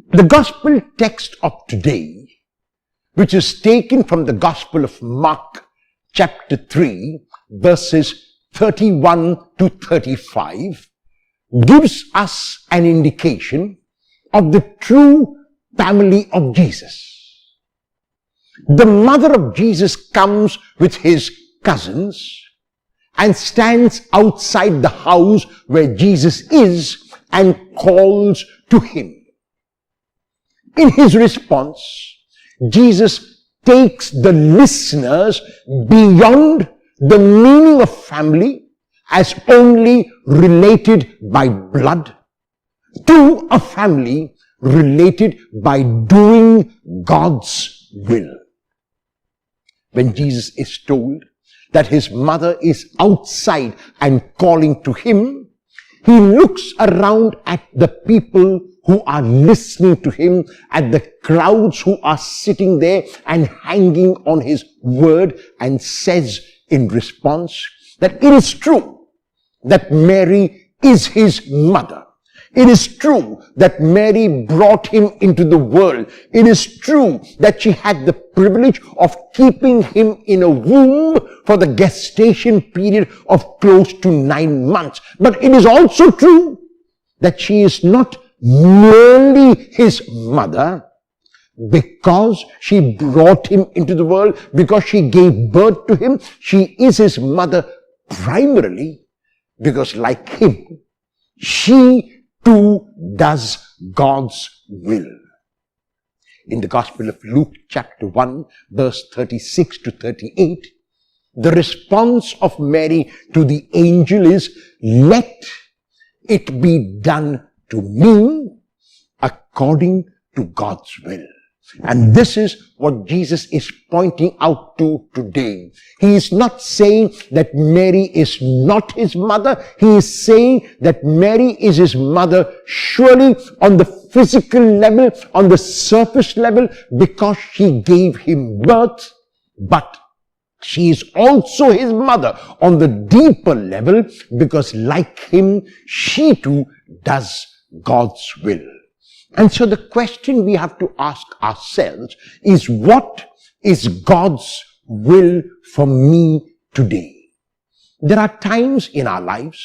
The gospel text of today, which is taken from the Gospel of Mark, chapter 3, verses 31 to 35, gives us an indication of the true family of Jesus. The mother of Jesus comes with his cousins and stands outside the house where Jesus is and calls to him. In his response, Jesus takes the listeners beyond the meaning of family as only related by blood to a family related by doing God's will. When Jesus is told that his mother is outside and calling to him, he looks around at the people who are listening to him, at the crowds who are sitting there and hanging on his word, and says in response that it is true that Mary is his mother. It is true that Mary brought him into the world. It is true that she had the privilege of keeping him in a womb for the gestation period of close to 9 months. But it is also true that she is not merely his mother because she brought him into the world, because she gave birth to him. She is his mother primarily because, like him, she too does God's will. In the Gospel of Luke, chapter 1, verse 36 to 38, the response of Mary to the angel is, "Let it be done to me according to God's will." And this is what Jesus is pointing out to today. He is not saying that Mary is not his mother. He is saying that Mary is his mother surely on the physical level, on the surface level, because she gave him birth, but she is also his mother on the deeper level because, like him, she too does God's will. And so the question we have to ask ourselves is, what is God's will for me today? There are times in our lives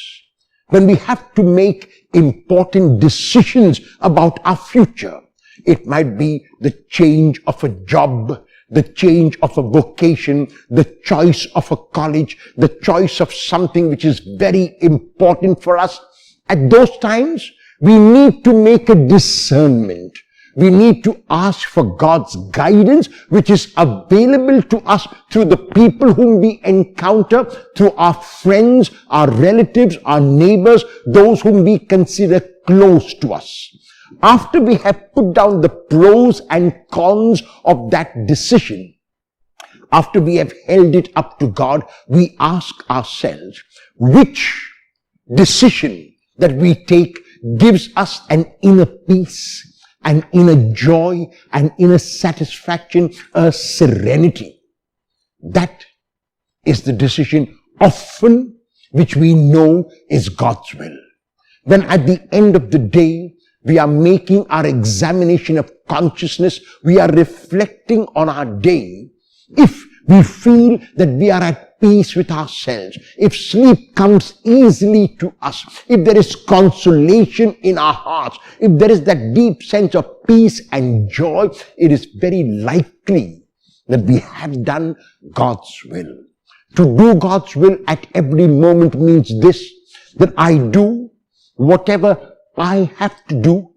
when we have to make important decisions about our future. It might be the change of a job, the change of a vocation, the choice of a college, the choice of something which is very important for us. At those times, we need to make a discernment. We need to ask for God's guidance, which is available to us through the people whom we encounter, through our friends, our relatives, our neighbors, those whom we consider close to us. After we have put down the pros and cons of that decision, after we have held it up to God, we ask ourselves, which decision that we take gives us an inner peace, an inner joy, an inner satisfaction, a serenity. That is the decision often which we know is God's will. When at the end of the day, we are making our examination of consciousness, we are reflecting on our day. If we feel that we are at peace with ourselves, if sleep comes easily to us, if there is consolation in our hearts, if there is that deep sense of peace and joy, it is very likely that we have done God's will. To do God's will at every moment means this, that I do whatever I have to do.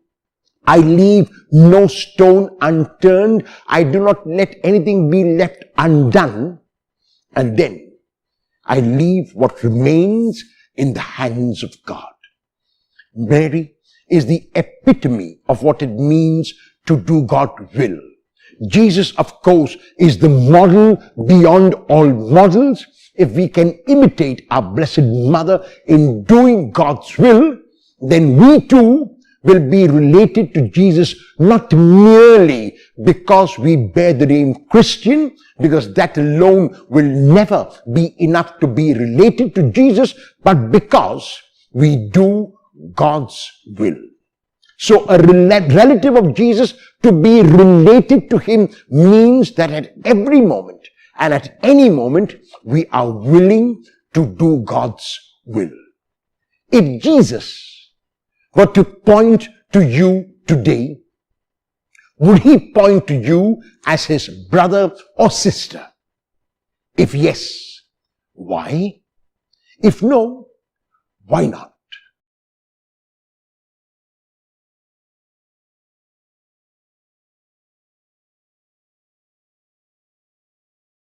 I leave no stone unturned. I do not let anything be left undone. And then I leave what remains in the hands of God. Mary is the epitome of what it means to do God's will. Jesus, of course, is the model beyond all models. If we can imitate our Blessed Mother in doing God's will, then we too will be related to Jesus, not merely because we bear the name Christian, because that alone will never be enough to be related to Jesus, but because we do God's will. So a relative of Jesus, to be related to him, means that at every moment and at any moment we are willing to do God's will. If Jesus were to point to you today, would he point to you as his brother or sister? If yes, why? If no, why not?